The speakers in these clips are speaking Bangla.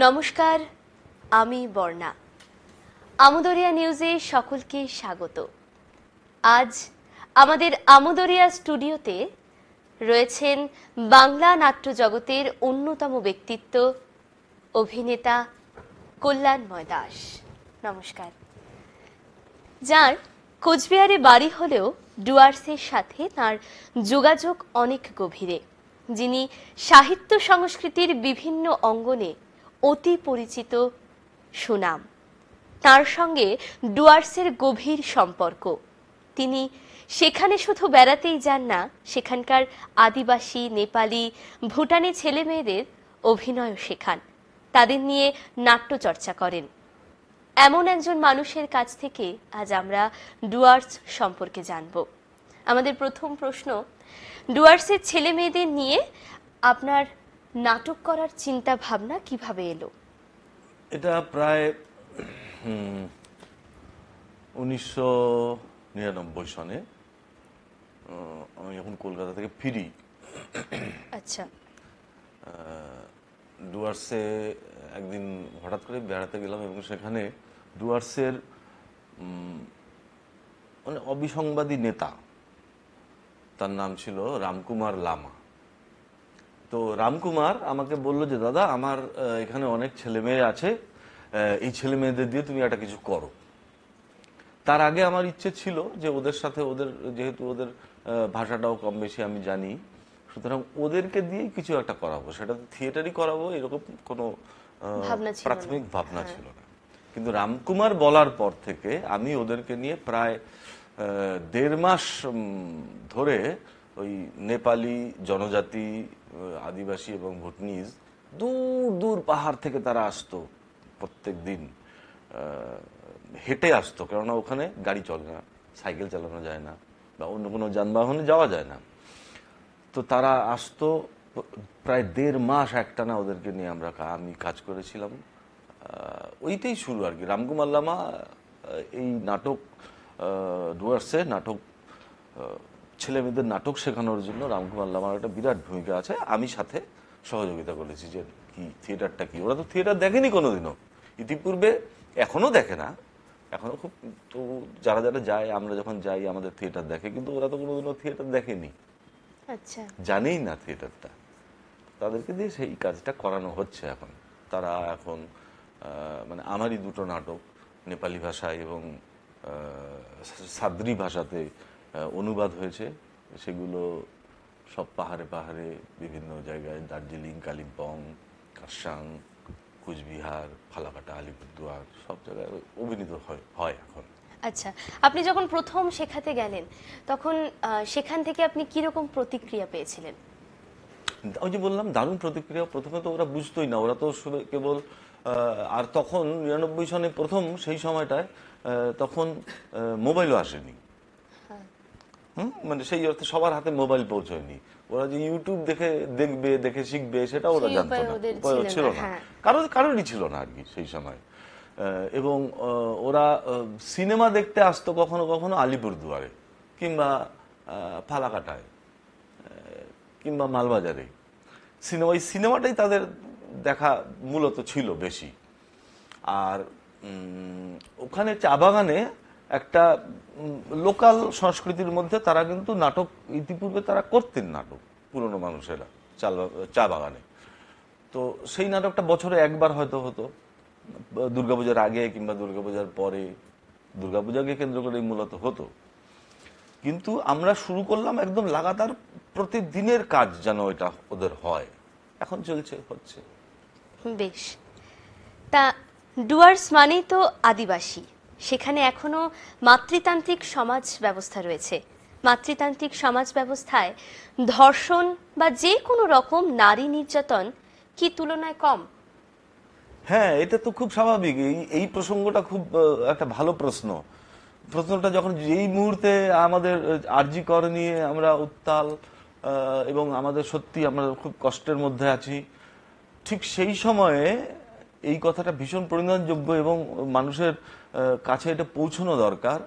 নমস্কার, আমি বর্ণা। আমোদরিয়া নিউজে সকলকে স্বাগত। আজ আমাদের আমোদরিয়া স্টুডিওতে রয়েছেন বাংলা নাট্য জগতের অন্যতম ব্যক্তিত্ব অভিনেতা কল্যাণময় দাস। নমস্কার। যার কোচবিহারে বাড়ি হলেও ডুয়ার্সের সাথে তার যোগাযোগ অনেক গভীরে, যিনি সাহিত্য সংস্কৃতির বিভিন্ন অঙ্গনে অতি পরিচিত সুনাম। তার সঙ্গে ডুয়ার্সের গভীর সম্পর্ক। তিনি সেখানে শুধু বেড়াতেই যান না, সেখানকার আদিবাসী, নেপালি, ভুটানি ছেলে মেয়েদের অভিনয় শেখান, তাদের নিয়ে নাট্যচর্চা করেন। এমন একজন মানুষের কাছ থেকে আজ আমরা ডুয়ার্স সম্পর্কে জানব। আমাদের প্রথম প্রশ্ন, ডুয়ার্সের ছেলে মেয়েদের নিয়ে আপনার নাটক করার চিন্তা ভাবনা কিভাবে এলো? এটা প্রায় 1999 সনে আমি যখন কলকাতা থেকে ফিরি, আচ্ছা, ডুয়ার্সে একদিন হঠাৎ করে বেড়াতে গেলাম এবং সেখানে ডুয়ার্সের মানে অবিসংবাদী নেতা, তার নাম ছিল রামকুমার লামা। তো রামকুমার আমাকে বলল যে দাদা, আমার এখানে অনেক ছেলে মেয়ে আছে, এই ছেলে মেয়েদের দিয়ে তুমি একটা কিছু করো। তার আগে আমার ইচ্ছে ছিল যে ওদের সাথে, যেহেতু ওদের ভাষাটাও কম বেশি আমি জানি, সুতরাং ওদেরকে দিয়েই কিছু একটা করাবো, সেটা থিয়েটারই করাবো, এরকম কোনো প্রাথমিক ভাবনা ছিল না। কিন্তু রামকুমার বলার পর থেকে আমি ওদেরকে নিয়ে প্রায় 1.5 মাস ধরে ওই নেপালি জনজাতি, আদিবাসী এবং ভুটনিজ, দূর দূর পাহাড় থেকে তারা আসতো, প্রত্যেক দিন হেঁটে আসতো, কেননা ওখানে গাড়ি চলে না, সাইকেল চালানো যায় না বা অন্য কোনো যানবাহনে যাওয়া যায় না। তো তারা আসতো, প্রায় 1.5 মাস একটানা ওদেরকে নিয়ে আমি কাজ করেছিলাম। ওইটাই শুরু আর কি। রামকুমার লামা এই নাটক, ডুয়ার্সে নাটক, ছেলে মেয়েদের নাটক শেখানোর জন্য রামকুমার লামার একটা বিরাট ভূমিকা আছে। আমি সাথে সহযোগিতা করেছি যে কি থিয়েটারটা কি। ওরা তো থিয়েটার দেখেনি কোনোদিনও, ইতিপূর্বে, এখনো দেখে না, এখনো খুব, তো যারা যারা যায়, আমরা যখন যাই আমাদের থিয়েটার দেখে, কিন্তু ওরা তো কোনোদিনও থিয়েটার দেখেনি, আচ্ছা, জানেই না থিয়েটারটা। তাদেরকে দিয়ে সেই কাজটা করানো হচ্ছে এখন। তারা এখন মানে আমারই 2টো নাটক নেপালি ভাষায় এবং সাদ্রি ভাষাতে অনুবাদ হয়েছে। সেগুলো সব পাহাড়ে পাহাড়ে বিভিন্ন জায়গায়, দার্জিলিং, কালিম্পং, কারসাং, কুচবিহার, ফালাকাটা, আলিপুরদুয়ার, সব জায়গায় অভিনীত হয় এখন। আচ্ছা, আপনি যখন প্রথম শেখাতে গেলেন তখন সেখান থেকে আপনি কিরকম প্রতিক্রিয়া পেয়েছিলেন? ওই যে বললাম, দারুণ প্রতিক্রিয়া। প্রথমে তো ওরা বুঝতোই না, ওরা তো কেবল, আর তখন 99 সনে প্রথম, সেই সময়টায় তখন মোবাইলও আসেনি। মানে সেই অর্থে সবার হাতে মোবাইল পৌঁছয়নি। ওরা যে ইউটিউব দেখে শিখবে সেটা ওরা জানতো না, উপায় ছিল না, কারোরই ছিল না আর কি সেই সময়। এবং ওরা সিনেমা দেখতে আসতো কখনো কখনো আলিপুরদুয়ারে কিংবা ফালাকাটায় কিংবা মালবাজারে। ওই সিনেমাটাই তাদের দেখা মূলত ছিল বেশি। আর ওখানে চা বাগানে একটা লোকাল সংস্কৃতির মধ্যে তারা কিন্তু নাটক ইতিপূর্বে তারা করতেন, নাটক পুরনো মানুষেরা চা বাগানে। তো সেই নাটকটা বছরে একবার হয়তো হতো, দুর্গাপূজার আগে কিংবা দুর্গাপূজার পরে, দুর্গাপূজাকে কেন্দ্র করে মূলত হতো। কিন্তু আমরা শুরু করলাম একদম লাগাতার প্রতিদিনের কাজ যেন এটা ওদের হয়, এখন হচ্ছে। বেশ। তা ডুয়ার্স মানেই তো আদিবাসী, সেখানে এখনো মাতৃতান্ত্রিক সমাজ ব্যবস্থা রয়েছে। মাতৃতান্ত্রিক সমাজ ব্যবস্থায় ধর্ষণ বা যে কোনো রকম নারী নির্যাতন কি তুলনায় কম? হ্যাঁ, এটা তো খুব স্বাভাবিক। এই প্রসঙ্গটা খুব একটা ভালো প্রশ্ন। প্রশ্নটা যখন, যেই মুহূর্তে আমাদের আরজি কর নিয়ে আমরা উত্তাল এবং আমাদের সত্যি আমরা খুব কষ্টের মধ্যে আছি, ঠিক সেই সময়ে এই কথাটা ভীষণ পরিণামযোগ্য এবং মানুষের কাছে এটা পৌঁছানো দরকার।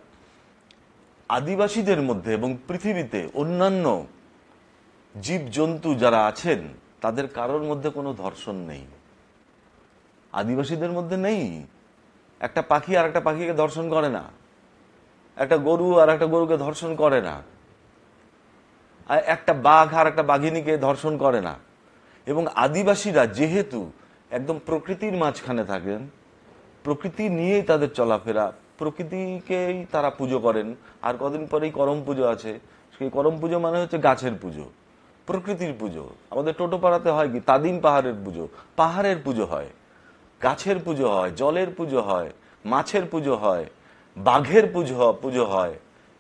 আদিবাসীদের মধ্যে এবং পৃথিবীতে অন্যান্য জীবজন্তু যারা আছেন, তাদের কারোর মধ্যে কোনো ধর্ষণ নেই। আদিবাসীদের মধ্যে নেই। একটা পাখি আর একটা পাখিকে ধর্ষণ করে না, একটা গরু আর একটা গরুকে ধর্ষণ করে না, একটা বাঘ আর একটা বাঘিনীকে ধর্ষণ করে না। এবং আদিবাসীরা যেহেতু একদম প্রকৃতির মাঝখানে থাকেন, প্রকৃতি নিয়েই তাদের চলাফেরা, প্রকৃতিকেই তারা পুজো করেন। আর কদিন পরেই করম পুজো আছে। সেই করম পুজো মানে হচ্ছে গাছের পুজো, প্রকৃতির পুজো। আমাদের টোটোপাড়াতে হয় কি, তাদিম পাহাড়ের পুজো, পাহাড়ের পুজো হয়, গাছের পুজো হয়, জলের পুজো হয়, মাছের পুজো হয়, বাঘের পুজো হয়।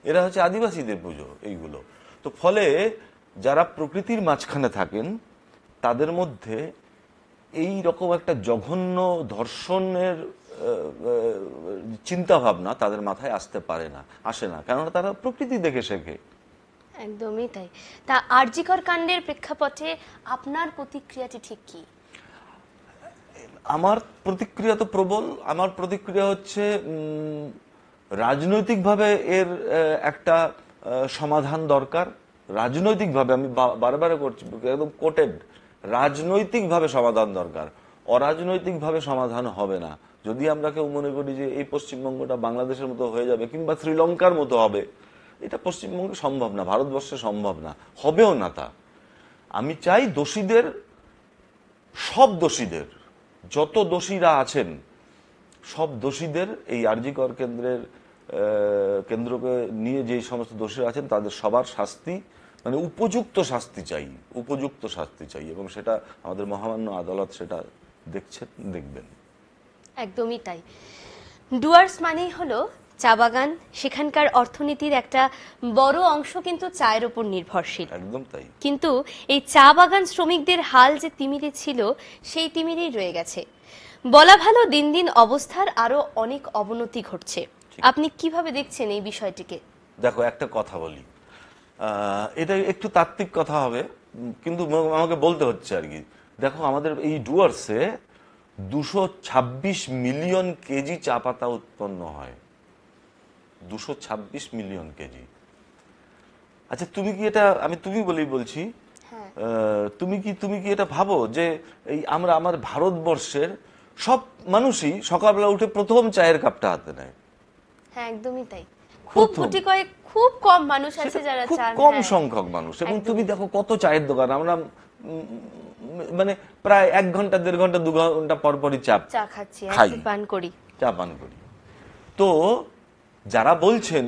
এরা হচ্ছে আদিবাসীদের পুজো এইগুলো। তো ফলে যারা প্রকৃতির মাঝখানে থাকেন তাদের মধ্যে এই রকম একটা জঘন্য ধর্ষণের চিন্তা ভাবনা তাদের মাথায় আসতে পারে না, আসে না, কেননা তারা প্রকৃতি দেখে শেখে। একদমই তাই। তা আর.জি. কর কাণ্ডের প্রেক্ষাপটে আপনার প্রতিক্রিয়াটি ঠিক কি? আমার প্রতিক্রিয়া তো প্রবল। আমার প্রতিক্রিয়া হচ্ছে রাজনৈতিকভাবে এর একটা সমাধান দরকার। রাজনৈতিকভাবে, আমি বারবার করছি, একদম কোটেড, রাজনৈতিকভাবে সমাধান দরকার। অরাজনৈতিকভাবে সমাধান হবে না। যদি আমরা কেউ মনে করি যে এই পশ্চিমবঙ্গটা বাংলাদেশের মতো হয়ে যাবে কিংবা শ্রীলঙ্কার মতো হবে, এটা পশ্চিমবঙ্গে সম্ভব না, ভারতবর্ষে সম্ভব না, হবেও না তা। আমি চাই দোষীদের, সব দোষীদের, যত দোষীরা আছেন সব দোষীদের, এই আর.জি. কর কেন্দ্রকে নিয়ে যে সমস্ত দোষীরা আছেন তাদের সবার শাস্তি, মানে উপযুক্ত শাস্তি চাই, উপযুক্ত শাস্তি চাই। এবং সেটা আমাদের মহামান্য আদালত সেটা দেখছেন, দেখবেন। একদমই তাই। ডুয়ার্স মানেই হলো চা বাগান। সেখানকার অর্থনীতির একটা বড় অংশ কিন্তু চায়ের উপর নির্ভরশীল। একদম তাই। কিন্তু এই চা বাগান শ্রমিকদের হাল যে তিমিরে ছিল, সেই তিমিরেই রয়ে গেছে। বলা ভালো, দিন দিন অবস্থার আরো অনেক অবনতি ঘটছে। আপনি কিভাবে দেখছেন এই বিষয়টিকে? দেখো, একটা কথা বলি, এটা একটু তাত্ত্বিক কথা হবে, কিন্তু আমাকে বলতে হচ্ছে আর কি। দেখো, আমাদের এই ডুয়ার্সে 226 মিলিয়ন কেজি চা পাতা উৎপন্ন হয়। 226 মিলিয়ন কেজি। আচ্ছা, তুমি কি এটা, আমি তুমি বলেই বলছি, তুমি কি এটা ভাবো যে এই আমরা, আমার ভারতবর্ষের সব মানুষই সকালবেলা উঠে প্রথম চায়ের কাপটা হাতে নেয়? হ্যাঁ, একদমই তাই। খুব গুটি কয়েক, খুব কম মানুষ আছে যারা খুব চা, কম সংখ্যক মানুষ। এবং তুমি দেখো কত চায়ের দোকান, আমরা মানে প্রায় 1 ঘন্টা 1.5 ঘন্টা 2 ঘন্টা পর পরই চা খাচ্ছি, চা পান করি। তো যারা বলছেন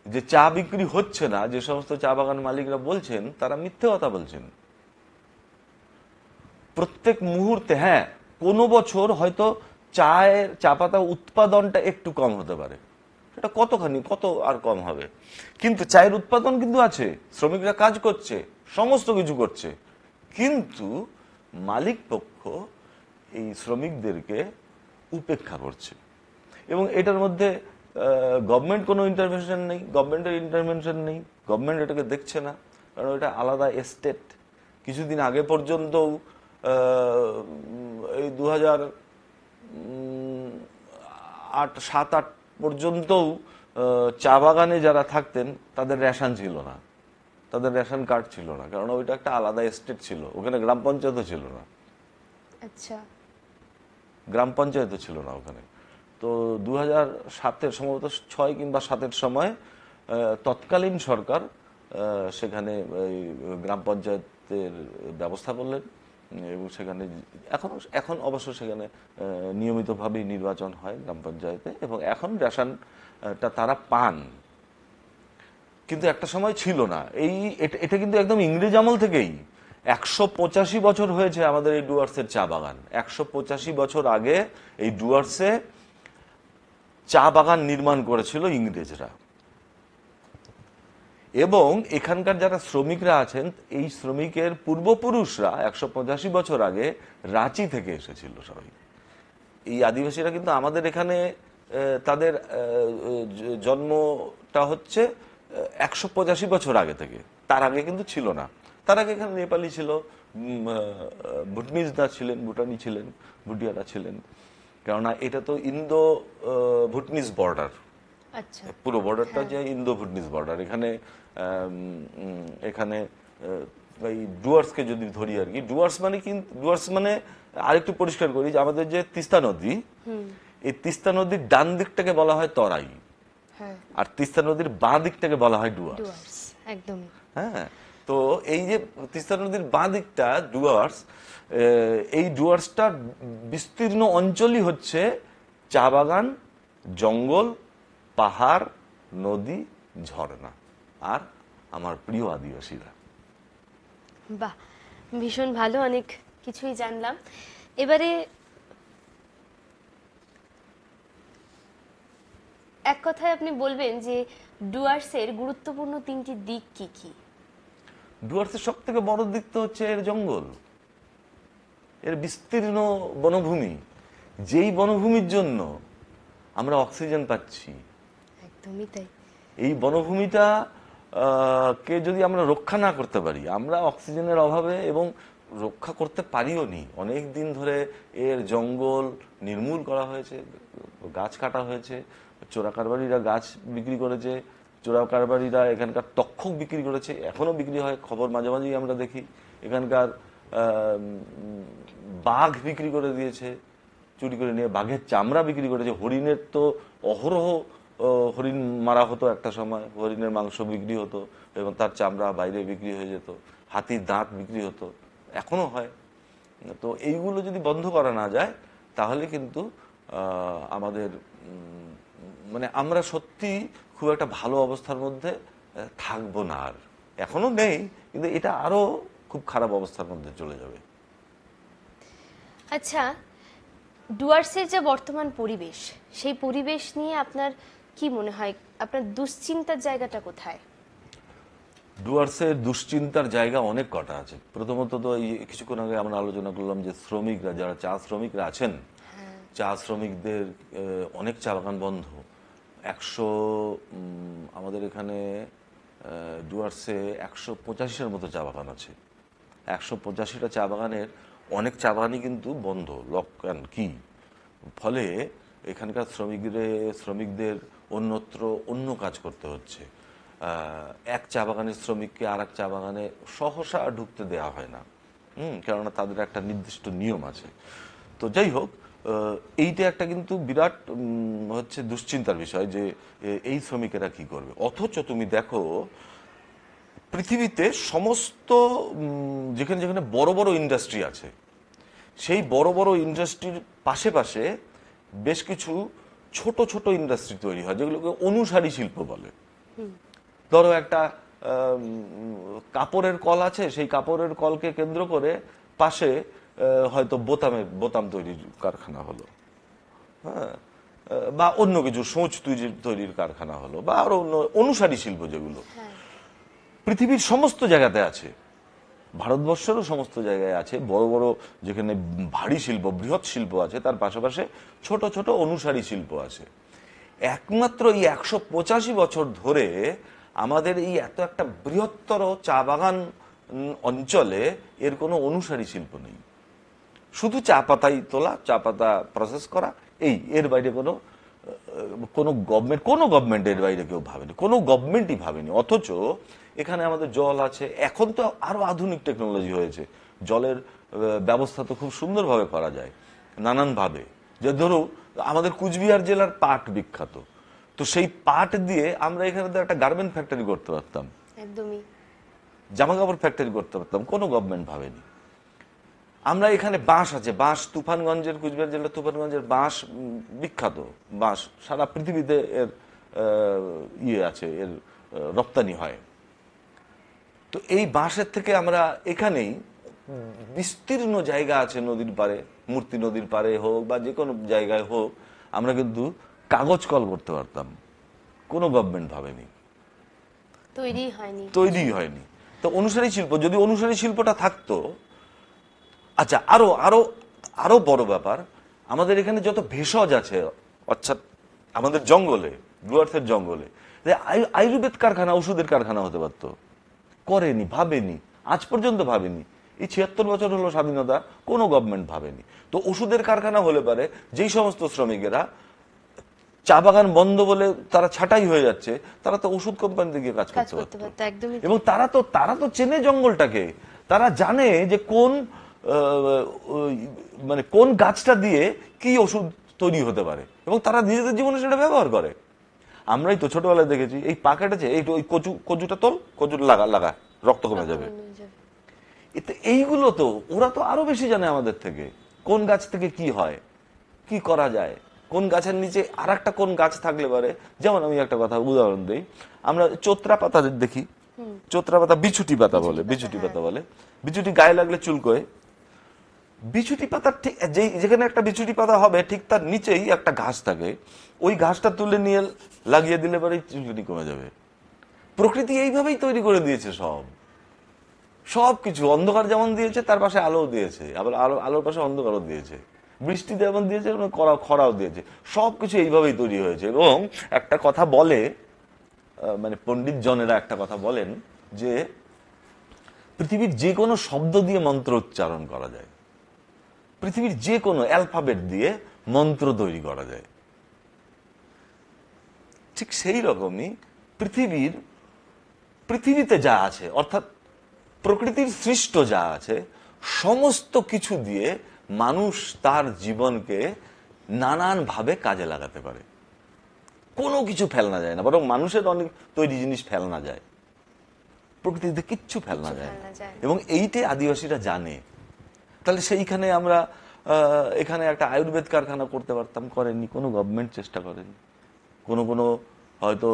যে চা বিক্রি হচ্ছে না, যে সমস্ত চা বাগান মালিকরা বলছেন, তারা মিথ্যে কথা বলছেন। প্রত্যেক মুহূর্তে, হ্যাঁ, কোনো বছর হয়তো চা পাতা উৎপাদনটা একটু কম হতে পারে, সেটা কতখানি, কত আর কম হবে, কিন্তু চায়ের উৎপাদন কিন্তু আছে, শ্রমিকরা কাজ করছে, সমস্ত কিছু করছে। কিন্তু মালিক পক্ষ এই শ্রমিকদেরকে উপেক্ষা করছে। এবং এটার মধ্যে গভর্নমেন্ট কোনো ইন্টারভেনশন নেই, গভর্নমেন্টের ইন্টারভেনশন নেই, গভর্নমেন্ট এটাকে দেখছে না, কারণ এটা আলাদা এস্টেট। কিছুদিন আগে পর্যন্তও এই 2007-8 পর্যন্তও চা বাগানে যারা থাকতেন তাদের রেশন ছিল না, তাদের রেশন কার্ড ছিল না, কারণ ওইটা একটা আলাদা এস্টেট ছিল, ওখানে গ্রাম পঞ্চায়েতও ছিল না। আচ্ছা, গ্রাম পঞ্চায়েতও ছিল না ওখানে। তো 2007-এর সম্ভবত 6 কিংবা 7-এর সময় তৎকালীন সরকার সেখানে গ্রাম পঞ্চায়েতের ব্যবস্থা করলেন। এবং সেখানে এখন অবশ্য সেখানে নিয়মিতভাবেই নির্বাচন হয় গ্রাম পঞ্চায়েতে, এবং এখন রেশনটা তারা পান। কিন্তু একটা সময় ছিল না। এটা কিন্তু একদম ইংরেজ আমল থেকেই, 185 বছর হয়েছে আমাদের এই ডুয়ার্সের চা বাগান। 185 বছর আগে এই ডুয়ার্সে চা বাগান নির্মাণ করেছিল ইংরেজরা। এবং এখানকার যারা শ্রমিকরা আছেন, এই শ্রমিকের পূর্বপুরুষরা 185 বছর আগে রাঁচি থেকে এসেছিল সবাই। এই আদিবাসীরা কিন্তু আমাদের এখানে, তাদের জন্মটা হচ্ছে 185 বছর আগে থেকে, তার আগে কিন্তু ছিল না। তার আগে এখানে নেপালি ছিল, ভুটনিজরা ছিলেন, ভুটানি ছিলেন, ভুটিয়ারা ছিলেন, কেননা এটা তো ইন্দো ভুটনিজ বর্ডার। আচ্ছা, পুরো বর্ডারটা যে ইন্দো ভুটনিজ বর্ডার। এখানে এই ডুয়ার্সকে যদি ধরি আর কি, ডুয়ার্স মানে আরেকটু পরিষ্কার করি যে আমাদের যে তিস্তা নদী, এই তিস্তা নদীর ডান দিকটাকে বলা হয় তরাই, আর তিস্তা নদীর বাঁ দিকটাকে বলা হয় ডুয়ার্স। একদম। হ্যাঁ, তো এই যে তিস্তা নদীর বাঁ দিকটা ডুয়ার্স, এই ডুয়ার্সটা বিস্তীর্ণ অঞ্চলই হচ্ছে চা বাগান, জঙ্গল, পাহাড়, নদী, ঝর্ণা আর আমার প্রিয় আদিবাসীরা। বাহ, ভীষণ ভালো, অনেক কিছুই জানলাম। এবারে এক কথায় আপনি বলবেন যে ডুয়ার্সের গুরুত্বপূর্ণ 3টি দিক কি কি? ডুয়ার্সের সব থেকে বড় দিক তো হচ্ছে এর জঙ্গল, এর বিস্তীর্ণ বনভূমি, যেই বনভূমির জন্য আমরা অক্সিজেন পাচ্ছি। একদমই তাই। এই বনভূমিটা কে যদি আমরা রক্ষা না করতে পারি, আমরা অক্সিজেনের অভাবে, এবং রক্ষা করতে পারিও নি, অনেক দিন ধরে এর জঙ্গল নির্মূল করা হয়েছে, গাছ কাটা হয়েছে, চোরাকারবারিরা গাছ বিক্রি করেছে, চোরাকারবারিরা এখানকার তক্ষক বিক্রি করেছে, এখনো বিক্রি হয়, খবর মাঝে মাঝেই আমরা দেখি। এখানকার বাঘ বিক্রি করে দিয়েছে, চুরি করে নিয়ে বাঘের চামড়া বিক্রি করেছে, হরিণের তো অহরহ হরিণ মারা হতো একটা সময়, হরিণের মাংস বিক্রি হতো এবং তার চামড়া বাইরে বিক্রি হয়ে যেত, হাতির দাঁত বিক্রি হতো, এখনো হয়। তো এইগুলো যদি বন্ধ করা না যায় তাহলে কিন্তু আমাদের মানে আমরা সত্যি খুব একটা ভালো অবস্থার মধ্যে থাকবো না। আর এখনো নেই, কিন্তু এটা আরো খুব খারাপ অবস্থার মধ্যে চলে যাবে। আচ্ছা, ডুয়ার্সের যে বর্তমান পরিবেশ, সেই পরিবেশ নিয়ে আপনার কি মনে হয়? আপনার দুশ্চিন্তার জায়গাটা কোথায়? ডুয়ার্সের দুশ্চিন্তার জায়গা অনেক কটা আছে। প্রথমত তো এই কিছুক্ষণ আগে আমরা আলোচনা করলাম যে শ্রমিকরা, যারা চা শ্রমিকরা আছেন, চা শ্রমিকদের অনেক চা বাগান বন্ধ। আমাদের এখানে ডুয়ার্সে 185-এর মতো চা বাগান আছে। 185টা চা বাগানের অনেক চা বাগানই কিন্তু বন্ধ, লক অ্যান্ড কি। ফলে এখানকার শ্রমিকদের অন্যত্র অন্য কাজ করতে হচ্ছে। এক চা বাগানের শ্রমিককে আর এক চা বাগানে সহসা ঢুকতে দেওয়া হয় না, কেননা তাদের একটা নির্দিষ্ট নিয়ম আছে। তো যাই হোক, এইটা একটা কিন্তু বিরাট হচ্ছে দুশ্চিন্তার বিষয় যে এই শ্রমিকেরা কি করবে। অথচ তুমি দেখো পৃথিবীতে সমস্ত যেখানে যেখানে বড় বড় ইন্ডাস্ট্রি আছে, সেই বড় বড় ইন্ডাস্ট্রির পাশে পাশে বেশ কিছু ছোট ছোট ইন্ডাস্ট্রি তৈরি হয়, যেগুলোকে অনুসারী শিল্প বলে। ধরো একটা কাপড়ের কল আছে, সেই কাপড়ের কলকে কেন্দ্র করে পাশে হয়তো বোতাম তৈরির কারখানা হলো, হ্যাঁ, বা অন্য কিছু সূচ তৈরির কারখানা হলো, বা আরো অন্য অনুসারী শিল্প যেগুলো পৃথিবীর সমস্ত জায়গাতে আছে, ভারতবর্ষেরও সমস্ত জায়গায় আছে। বড় বড় যেখানে ভারী শিল্প, বৃহৎ শিল্প আছে, তার পাশাপাশি ছোট ছোট অনুসারী শিল্প আছে। একমাত্র এই 185 বছর ধরে আমাদের এই এত একটা বৃহত্তর চা বাগান অঞ্চলে এর কোনো অনুসারী শিল্প নেই। শুধু চা পাতাই তোলা, চা পাতা প্রসেস করা, এর বাইরে কোনো গভর্নমেন্ট এর বাইরে কেউ ভাবেনি, কোনো গভর্নমেন্টই ভাবেনি। অথচ এখানে আমাদের জল আছে, এখন তো আরো আধুনিক টেকনোলজি হয়েছে, জলের ব্যবস্থা তো খুব সুন্দরভাবে করা যায় নানানভাবে। যে ধরো আমাদের কুচবিহার জেলার পাট বিখ্যাত, তো সেই পাট দিয়ে আমরা এখানে তো একটা গার্মেন্ট ফ্যাক্টরি করতে পারতাম, একদমই জামা কাপড় ফ্যাক্টরি করতে পারতাম, কোনো গভর্নমেন্ট ভাবেনি। আমরা এখানে বাঁশ আছে, বাঁশ তুফানগঞ্জের, কুচবিহার জেলার তুফানগঞ্জের বাঁশ বিখ্যাত, বাঁশ সারা পৃথিবীতে এর আছে, এর রপ্তানি হয়। তো এই বাঁশের থেকে আমরা এখানেই বিস্তীর্ণ জায়গা আছে নদীর পাড়ে, মূর্তি নদীর পাড়ে হোক বা যে কোনো জায়গায় হোক, আমরা কিন্তু কাগজ কল করতে পারতাম, কোনো গভর্নমেন্ট ভাবেনি, তৈরি হয়নি। তো অনুসারী শিল্প, যদি অনুসারী শিল্পটা থাকতো। আচ্ছা, আরো আরো আরো বড় ব্যাপার, আমাদের এখানে যত ভেষজ আছে, অর্থাৎ আমাদের জঙ্গলে, ডুয়ার্সের জঙ্গলে আয়ুর্বেদ কারখানা, ওষুধের কারখানা হতে পারত, করেনি, ভাবেনি, আজ পর্যন্ত ভাবেনি। এই 76 বছর হলো স্বাধীনতা, কোনো গভর্নমেন্ট ভাবেনি। তো ওষুধের কারখানা হলে পারে যেই সমস্ত শ্রমিকেরা চা বাগান বন্ধ বলে তারা ছাঁটাই হয়ে যাচ্ছে, তারা তো ওষুধ কোম্পানিতে গিয়ে কাজ করতে পারত। এবং তারা তো চেনে জঙ্গলটাকে, তারা জানে যে কোন মানে কোন গাছটা দিয়ে কি ওষুধ তৈরি হতে পারে, এবং তারা নিজেদের জীবনে সেটা ব্যবহার করে। আমরাই তো ছোটবেলায় দেখেছি, এই পা কেটেছে, এই ওই কচুটা তোল, কচুটা লাগা রক্ত কমে যাবে। এতে এইগুলো তো ওরা তো আরো বেশি জানে আমাদের থেকে, কোন গাছ থেকে কি হয়, কি করা যায়, কোন গাছের নিচে আর একটা কোন গাছ থাকলে পারে। যেমন আমি একটা কথা উদাহরণ দিই, আমরা চোত্রা পাতা দেখি, চোত্রা পাতা বিছুটি পাতা বলে, বিছুটি পাতা বলে, বিছুটি গায়ে লাগলে চুলকোয়। বিছুটি পাতার ঠিক যেখানে একটা বিছুটি পাতা হবে ঠিক তার নিচেই একটা ঘাস থাকে, ওই ঘাসটা তুলে নিয়ে লাগিয়ে দিলে পরে চুলকুনি কমে যাবে। প্রকৃতি এইভাবেই তৈরি করে দিয়েছে সবকিছু। অন্ধকার যেমন দিয়েছে তার পাশে আলো দিয়েছে, আবার আলোর পাশে অন্ধকারও দিয়েছে, বৃষ্টি যেমন দিয়েছে খরাও দিয়েছে, সবকিছু এইভাবেই তৈরি হয়েছে। এবং একটা কথা বলে, মানে পণ্ডিত জনেরা একটা কথা বলেন যে পৃথিবীর যে কোনো শব্দ দিয়ে মন্ত্র উচ্চারণ করা যায়, পৃথিবীর যে কোনো অ্যালফাবেট দিয়ে মন্ত্র তৈরি করা যায়। ঠিক সেই রকমই পৃথিবীতে যা আছে, অর্থাৎ প্রকৃতির সৃষ্ট যা আছে, সমস্ত কিছু দিয়ে মানুষ তার জীবনকে নানান ভাবে কাজে লাগাতে পারে। কোনো কিছু ফেলনা যায় না, বরং মানুষের অনেক তৈরি জিনিস ফেলনা যায়, প্রকৃতিতে কিচ্ছু ফেলনা যায় না। এবং এইটাই আদিবাসীরা জানে। তাহলে সেইখানে আমরা এখানে একটা আয়ুর্বেদ কারখানা করতে পারতাম, করেনি, কোনো গভর্নমেন্ট চেষ্টা করেনি। কোনো হয়তো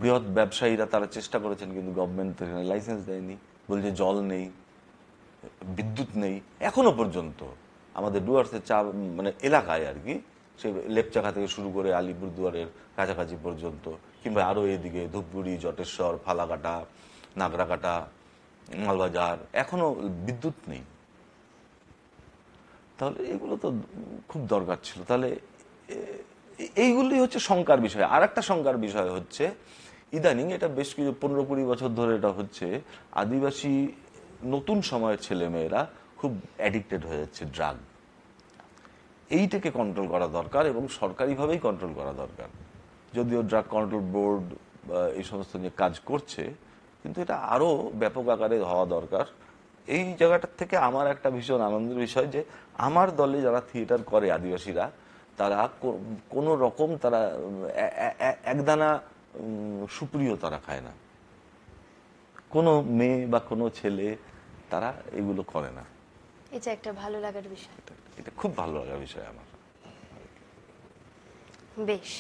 বৃহৎ ব্যবসায়ীরা তারা চেষ্টা করেছেন, কিন্তু গভর্নমেন্ট এখানে লাইসেন্স দেয়নি, বলছে জল নেই, বিদ্যুৎ নেই। এখনো পর্যন্ত আমাদের ডুয়ার্সের মানে এলাকায় আর কি, সেই লেপচাখা থেকে শুরু করে আলিপুরদুয়ারের কাছাকাছি পর্যন্ত, কিংবা আরো এদিকে ধূপগুড়ি, জটেশ্বর, ফালাকাটা, নাগরাকাটা, মালবাজার, এখনো বিদ্যুৎ নেই। তাহলে এগুলো তো খুব দরকার ছিল। তাহলে এইগুলি হচ্ছে শঙ্কার বিষয়। আর একটা শঙ্কার বিষয় হচ্ছে ইদানিং, এটা বেশ কিছু 15-20 বছর ধরে এটা হচ্ছে, আদিবাসী নতুন সময়ের ছেলে মেয়েরা খুব অ্যাডিক্টেড হয়ে যাচ্ছে ড্রাগ। এইটাকে কন্ট্রোল করা দরকার, এবং সরকারিভাবেই কন্ট্রোল করা দরকার। যদিও ড্রাগ কন্ট্রোল বোর্ড এই সমস্ত নিয়ে কাজ করছে, কিন্তু এটা আরো ব্যাপক আকারে হওয়া দরকার। এই জায়গাটার থেকে আমার একটা ভীষণ আনন্দের বিষয় যে আমার দলে যারা থিয়েটার করে আদিবাসীরা, তারা কোনো রকম তারা একদানা সুপ্রিয় তারা খায় না। কোনো মেয়ে বা কোনো ছেলে তারা এগুলো করে না। এটা একটা ভালো লাগার বিষয়, এটা খুব ভালো লাগার বিষয় আমার। বেশ,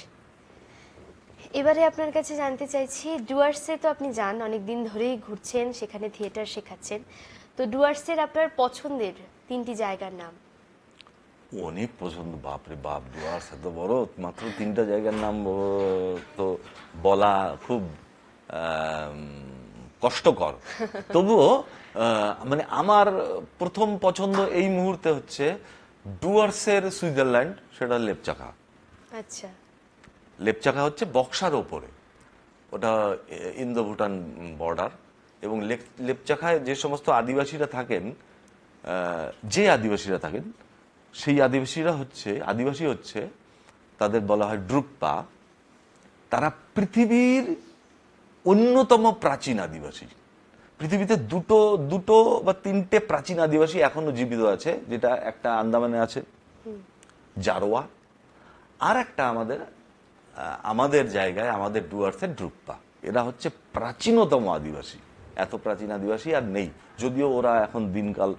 এবারে আপনার কাছে জানতে চাইছি, ডুয়ার্সে তো আপনি যান, অনেকদিন ধরেই ঘুরছেন, সেখানে থিয়েটার শেখাচ্ছেন, তো ডুয়ার্সের আপনার পছন্দের 3টি জায়গার নাম? অনেক পছন্দ, বাপরে বাপ, ডুয়ার্স এত বড়, মাত্র 3টা জায়গার নাম তো বলা খুব কষ্টকর। তবুও মানে আমার প্রথম পছন্দ এই মুহূর্তে হচ্ছে ডুয়ার্সের সুইজারল্যান্ড, সেটা লেপচাখা। আচ্ছা, লেপচাখা হচ্ছে বক্সার ওপরে, ওটা ইন্দো ভুটান বর্ডার। এবং লেপচাখায় যে সমস্ত আদিবাসীরা থাকেন, সেই আদিবাসী হচ্ছে তাদের বলা হয় ড্রুপ্পা। তারা পৃথিবীর অন্যতম প্রাচীন আদিবাসী। পৃথিবীতে দুটো বা 3টে প্রাচীন আদিবাসী এখনো জীবিত আছে, যেটা একটা আন্দামানে আছে জারোয়া, আর একটা আমাদের জায়গায়, আমাদের ডুয়ার্সের ড্রুপ্পা। এরা হচ্ছে প্রাচীনতম আদিবাসী। এত প্রাচীন আদিবাসী আর নেই, যদিও ওরা এখন দিনকাল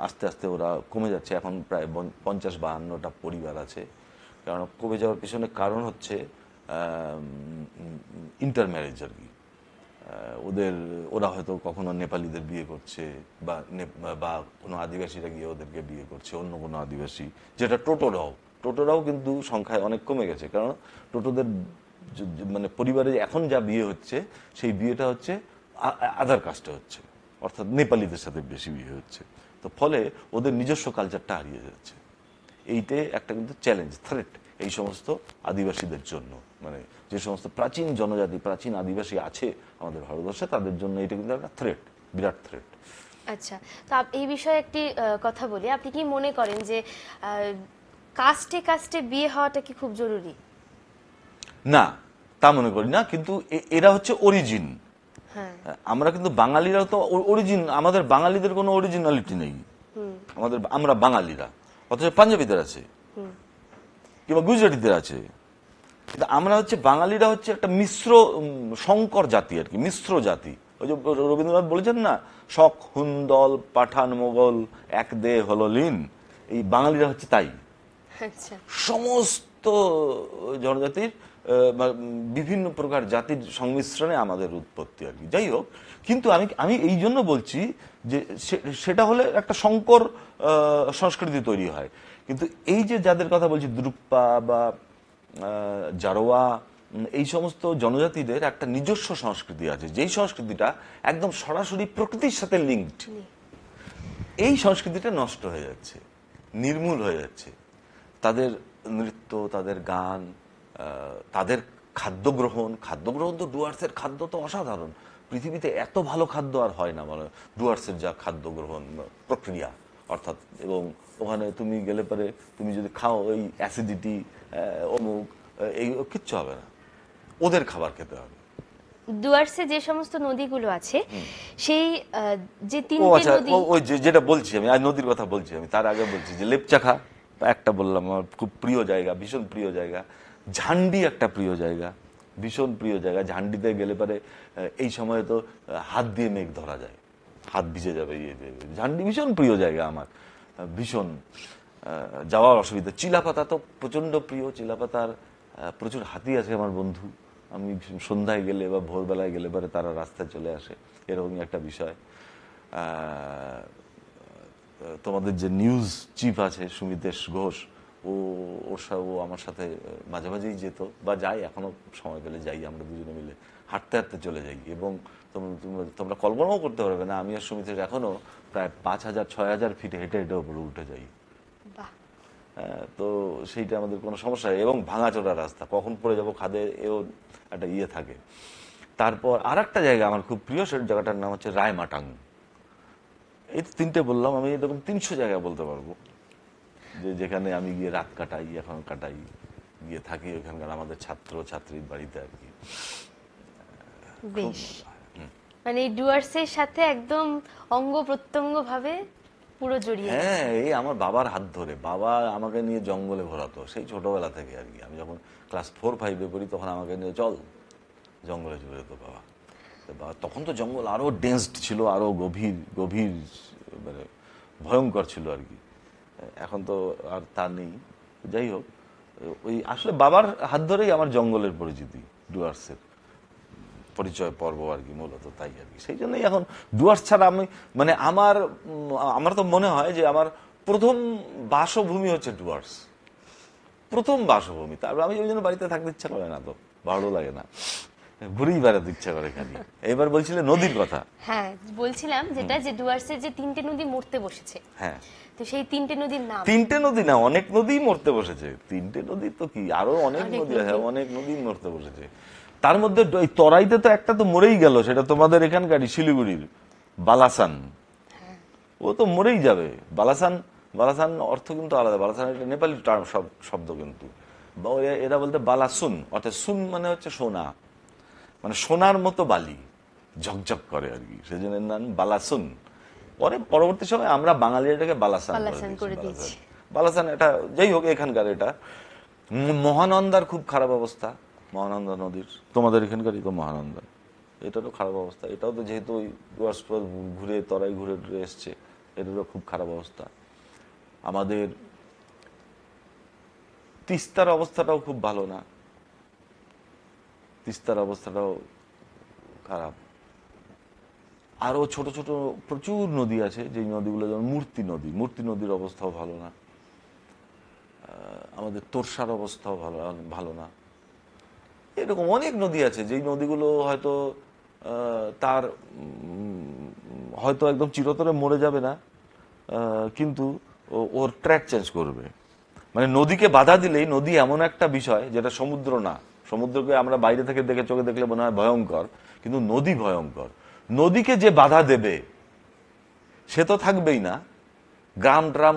আস্তে আস্তে ওরা কমে যাচ্ছে। এখন প্রায় 50-52টা পরিবার আছে। কারণ কমে যাওয়ার পিছনে কারণ হচ্ছে ইন্টারম্যারেজ আর কি। ওরা হয়তো কখনো নেপালিদের বিয়ে করছে, বা কোনো আদিবাসীরা গিয়ে ওদেরকে বিয়ে করছে, অন্য কোনো আদিবাসী। যেটা টোটোরাও কিন্তু সংখ্যায় অনেক কমে গেছে, কারণ টোটোদের মানে পরিবারে এখন যা বিয়ে হচ্ছে, সেই বিয়েটা হচ্ছে আদার কাস্টে হচ্ছে, অর্থাৎ নেপালিদের সাথে বেশি বিয়ে হচ্ছে। তো ফলে ওদের নিজস্ব কালচারটা হারিয়ে যাচ্ছে। এইটাই একটা কিন্তু চ্যালেঞ্জ, থ্রেট এই সমস্ত আদিবাসীদের জন্য। মানে যে সমস্ত প্রাচীন জনজাতি, প্রাচীন আদিবাসী আছে আমাদের ভারতবর্ষে, তাদের জন্য এটা কিন্তু একটা থ্রেট, বিরাট থ্রেট। আচ্ছা, তো এই বিষয়ে একটি কথা বলি, আপনি কি মনে করেন যে কাস্টে কাস্টে বিয়ে হওয়াটা কি খুব জরুরি? না, তা মনে করি না, কিন্তু এরা হচ্ছে অরিজিন, আমরা কিন্তু বাঙালিরাও তো আমাদের বাঙালিদের কোনো অরিজিনালিটি নেই, আমরা বাঙালিরা, অথচ পাঞ্জাবিদের আছে কিংবা গুজরাটিদের আছে, কিন্তু আমরা হচ্ছে বাঙালিরা হচ্ছে একটা মিশ্র সংকর জাতি আর কি, মিশ্র জাতি। ওই যে রবীন্দ্রনাথ বলেছেন না, শক হুন্দল পাঠান মোগল এক দে হলো লীন, এই বাঙালিরা হচ্ছে তাই। সমস্ত জনজাতির বিভিন্ন প্রকার জাতির সংমিশ্রণে আমাদের উৎপত্তি আর কি। যাই হোক, কিন্তু আমি এই জন্য বলছি যে সেটা হলে একটা সংকর সংস্কৃতি তৈরি হয়। কিন্তু এই যে যাদের কথা বলছি, দ্রুপ্পা বা জারোয়া, এই সমস্ত জনজাতিদের একটা নিজস্ব সংস্কৃতি আছে, যেই সংস্কৃতিটা একদম সরাসরি প্রকৃতির সাথে লিঙ্কড। এই সংস্কৃতিটা নষ্ট হয়ে যাচ্ছে, নির্মূল হয়ে যাচ্ছে। তাদের নৃত্য, তাদের গান, তাদের খাদ্য গ্রহণ তো ডুয়ার্সের খাদ্য তো অসাধারণ। পৃথিবীতে এত ভালো খাদ্য আর হয় না, মানে ডুয়ার্সের যা খাদ্য গ্রহণ প্রক্রিয়া, অর্থাৎ। এবং ওখানে তুমি গেলে পরে তুমি যদি খাও, ওই অ্যাসিডিটি অমুক এই কিচ্ছু হবে না, ওদের খাবার খেতে হবে। ডুয়ার্সে যে সমস্ত নদীগুলো আছে, সেই যে তিনটে নদী, ওই যেটা বলছি আমি, আর নদীর কথা বলছি আমি, তার আগে বলছি যে লেপচাখা একটা বললাম, আমার খুব প্রিয় জায়গা, ভীষণ প্রিয় জায়গা। ঝান্ডি একটা প্রিয় জায়গা, ভীষণ প্রিয় জায়গা। ঝান্ডিতে গেলে পরে এই সময় তো হাত দিয়ে মেঘ ধরা যায়, হাত ভিজে যাবে। ঝান্ডি ভীষণ প্রিয় জায়গা আমার, ভীষণ যাওয়ার অসুবিধা। চিলাপাতা তো প্রচন্ড প্রিয়, চিলাপাতার প্রচুর হাতি আছে আমার বন্ধু। আমি সন্ধ্যায় গেলে বা ভোরবেলায় গেলে পরে তারা রাস্তায় চলে আসে, এরকমই একটা বিষয়। তোমাদের যে নিউজ চিফ আছে সুমিতেশ ঘোষ, ও আমার সাথে মাঝে মাঝেই যেত, বা যাই, এখনো সময় পেলে যাই, আমরা দুজনে মিলে হাঁটতে হাঁটতে চলে যাই। এবং তোমরা কল্পনাও করতে পারবে না, আমি আর সুমিতেশ এখনো প্রায় 5,000-6,000 ফিট হেঁটে হেঁটে উপরে উঠে যাই। তো সেইটা আমাদের কোনো সমস্যা নেই। এবং ভাঙাচোরা রাস্তা, কখন পড়ে যাবো খাদে, এও একটা ইয়ে থাকে। তারপর আর একটা জায়গা আমার খুব প্রিয়, সেই জায়গাটার নাম হচ্ছে রায়মাটাং। এই তিনটে বললাম, আমি এরকম 300 জায়গা বলতে পারবো যেখানে আমি গিয়ে রাত কাটাই, এখন কাটাই, গিয়ে থাকি ওখানকার আমাদের ছাত্র ছাত্রীর বাড়িতে আর কি। বেশ, মানে ডুয়ার্সের সাথে একদম অঙ্গ প্রত্যঙ্গ ভাবে পুরো জড়িয়ে। হ্যাঁ, এই আমার বাবার হাত ধরে, বাবা আমাকে নিয়ে জঙ্গলে ঘোরাতো সেই ছোটবেলা থেকে আর কি। আমি যখন ক্লাস 4-5-এ পড়ি, তখন আমাকে নিয়ে চল জঙ্গলে চলে যেত বাবা। তখন তো জঙ্গল আরো ডেন্সড ছিল, আরো গভীর গভীর, মানে ভয়ঙ্কর ছিল আর কি। এখন তো আর তা নেই। যাই হোক, ওই আসলে বাবার হাত ধরেই আমার জঙ্গলের পরিচিতি, ডুয়ার্সের পরিচয় পর্ব আর কি, মূলত তাই আর কি। সেই জন্যই এখন ডুয়ার্স ছাড়া আমি, মানে আমার তো মনে হয় যে আমার প্রথম বাসভূমি হচ্ছে ডুয়ার্স, প্রথম বাসভূমি। তারপর আমি ওই জন্য বাড়িতে থাকতে ইচ্ছা করে না, তো ভালো লাগে না, ঘুরেই বেড়াতে ইচ্ছা করে খালি। এবার বলছিলে নদীর কথা। হ্যাঁ, বলছিলাম যেটা, যে ডুয়ার্সের যে তিনটে নদী মরতে বসেছে, হ্যাঁ, তো সেই তিনটে নদীর নাম। তিনটে নদী না, অনেক নদীই মরতে বসেছে। তিনটে নদী তো কি, আরো অনেক নদী, হ্যাঁ, অনেক নদী মরতে বসেছে। তার মধ্যে তরাইতে তো একটা তো মরেই গেল, সেটা তোমাদের এখানকারই শিলিগুড়ির বালাসান, ও তো মরেই যাবে। বালাসান অর্থ কিন্তু আলাদা। বালাসান একটা নেপালি শব্দ, কিন্তু এরা বলতে বালাসুন, অর্থাৎ সুন মানে হচ্ছে সোনা, মানে সোনার মতো বালি ঝকঝক করে আর কি, সেজন্য নাম বালাসুন। পরে পরবর্তী সময় আমরা বাঙালি এটাকে বালাসান করে দিয়েছি। বালাসান এটা, যাই হোক, এখানকার এটা। মহানন্দার খুব খারাপ অবস্থা, মহানন্দা নদীর, তোমাদের এখানকারই তো মহানন্দা, এটারও খারাপ অবস্থা। এটাও তো যেহেতু ওই ঘুরে তরাই ঘুরে ঘুরে এসছে, এটারও খুব খারাপ অবস্থা। আমাদের তিস্তার অবস্থাটাও খুব ভালো না, তিস্তার অবস্থাটাও খারাপ। আরো ছোট ছোট প্রচুর নদী আছে, যে নদীগুলো যেমন মূর্তি নদীর অবস্থাও ভালো না। আমাদের তোরসার অবস্থাও ভালো না। এরকম অনেক নদী আছে, যেই নদীগুলো হয়তো তার হয়তো একদম চিরতরে মরে যাবে না, কিন্তু ওর ট্র্যাক চেঞ্জ করবে। মানে নদীকে বাধা দিলেই, নদী এমন একটা বিষয় যেটা সমুদ্র না, সমুদ্রকে আমরা বাইরে থেকে চোখে দেখলে মনে হয় ভয়ঙ্কর, কিন্তু নদী ভয়ঙ্কর। নদীকে যে বাধা দেবে সে তো থাকবেই না, গ্রাম ট্রাম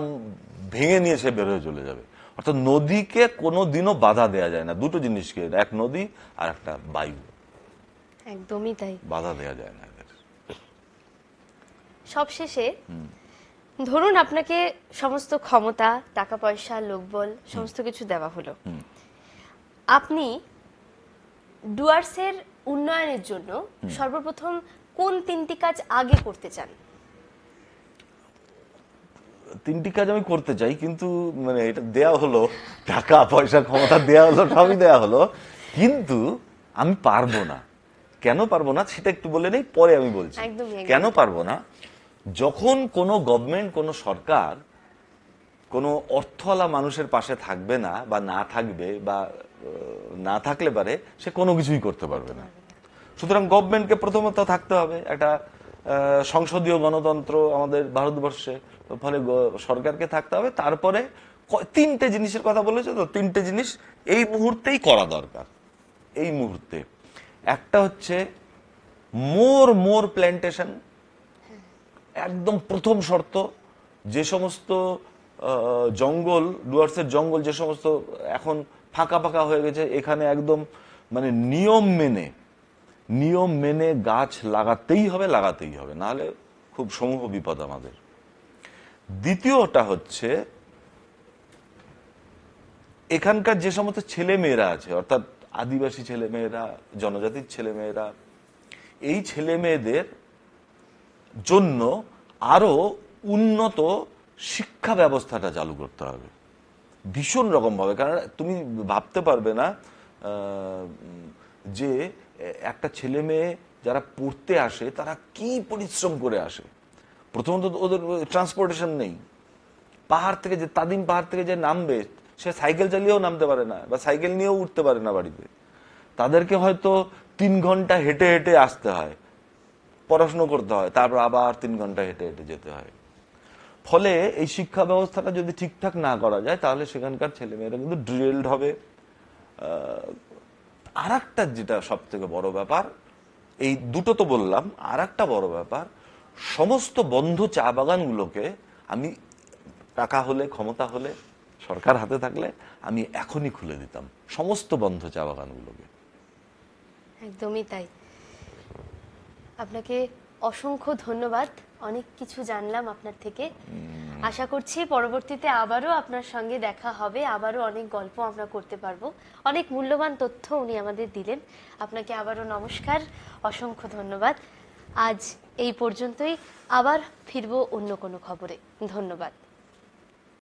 ভেঙে নিয়ে সে বের হয়ে চলে যাবে। অর্থাৎ নদীকে কোনো দিনও বাধা দেওয়া যায় না, দুটো জিনিসকে, এক নদী আর একটা বায়ু। একদমই তাই, বাধা দেওয়া যায় না। সবশেষে ধরুন আপনাকে সমস্ত ক্ষমতা, টাকা পয়সা, লোকবল সমস্ত কিছু দেওয়া হলো, আপনি ডুয়ার্সের উন্নয়নের জন্য সর্বপ্রথম কোন 3টি কাজ আগে করতে চান? 3টি কাজ আমি করতে চাই, কিন্তু মানে এটা দেয়া হলো, টাকা পয়সা ক্ষমতা দেয়া হলো, সবই দেয়া হলো, কিন্তু আমি পারবো না। কেন পারবো না সেটা একটু বলে নেই, পরে আমি বলছি কেন পারবো না। যখন কোনো গভর্নমেন্ট, কোনো সরকার কোনো অর্থওয়ালা মানুষের পাশে থাকবে না, বা না থাকবে, বা না থাকলে পারে সে কোনো কিছুই করতে পারবে না। সুতরাং গভর্নমেন্টকে প্রথমত থাকতে হবে, একটা সংসদীয় গণতন্ত্র আমাদের ভারতবর্ষে, ফলে সরকারকে থাকতে হবে। তারপরে 3টে জিনিসের কথা বলেছে, তো 3টে জিনিস এই মুহূর্তেই করা দরকার। এই মুহূর্তে একটা হচ্ছে মোর প্ল্যান্টেশন, একদম প্রথম শর্ত। যে সমস্ত জঙ্গল, ডুয়ার্সের জঙ্গল যে সমস্ত এখন ফাঁকা ফাঁকা হয়ে গেছে, এখানে একদম মানে নিয়ম মেনে গাছ লাগাতেই হবে, নাহলে খুব সমূহ বিপদ আমাদের। দ্বিতীয়টা হচ্ছে এখানকার যে সমস্ত ছেলে মেয়েরা আছে, অর্থাৎ আদিবাসী ছেলে মেয়েরা, জনজাতির ছেলে মেয়েরা, এই ছেলে মেয়েদের জন্য আরো উন্নত শিক্ষা ব্যবস্থাটা চালু করতে হবে ভীষণ রকম ভাবে। কারণ তুমি ভাবতে পারবে না যে একটা ছেলে মেয়ে যারা পড়তে আসে তারা কি পরিশ্রম করে আসে। প্রথমত ওদের ট্রান্সপোর্টেশন নেই, পাহাড় থেকে যে তাদিম পাহাড় থেকে যে নামবে সে সাইকেল চালিয়েও নামতে পারে না, বা সাইকেল নিয়েও উঠতে পারে না বাড়িতে। তাদেরকে হয়তো 3 ঘন্টা হেঁটে হেঁটে আসতে হয়, পড়াশুনো করতে হয়, তারপর আবার 3 ঘন্টা হেঁটে হেঁটে যেতে হয়। ফলে এই শিক্ষা ব্যবস্থাটা যদি ঠিকঠাক না করা যায় তাহলে সেখানকার ছেলেমেয়েরা কিন্তু ড্রিল্ড হবে। আর একটা যেটা সব থেকে বড় ব্যাপার, এই দুটো তো বললাম, আর একটা বড় ব্যাপার, সমস্ত বন্ধ চা বাগানগুলোকে আমি টাকা হলে, ক্ষমতা হলে, সরকার হাতে থাকলে আমি এখনই খুলে দিতাম সমস্ত বন্ধ চা বাগানগুলোকে। একদমই তাই। আপনাকে অসংখ্য ধন্যবাদ, অনেক কিছু জানলাম আপনার থেকে। আশা করছি পরবর্তীতে আবারও আপনার সঙ্গে দেখা হবে, আবারও অনেক গল্প আমরা করতে পারবো। অনেক মূল্যবান তথ্য উনি আমাদের দিলেন। আপনাকে আবারও নমস্কার, অসংখ্য ধন্যবাদ। আজ এই পর্যন্তই, আবার ফিরবো অন্য কোনো খবরে। ধন্যবাদ।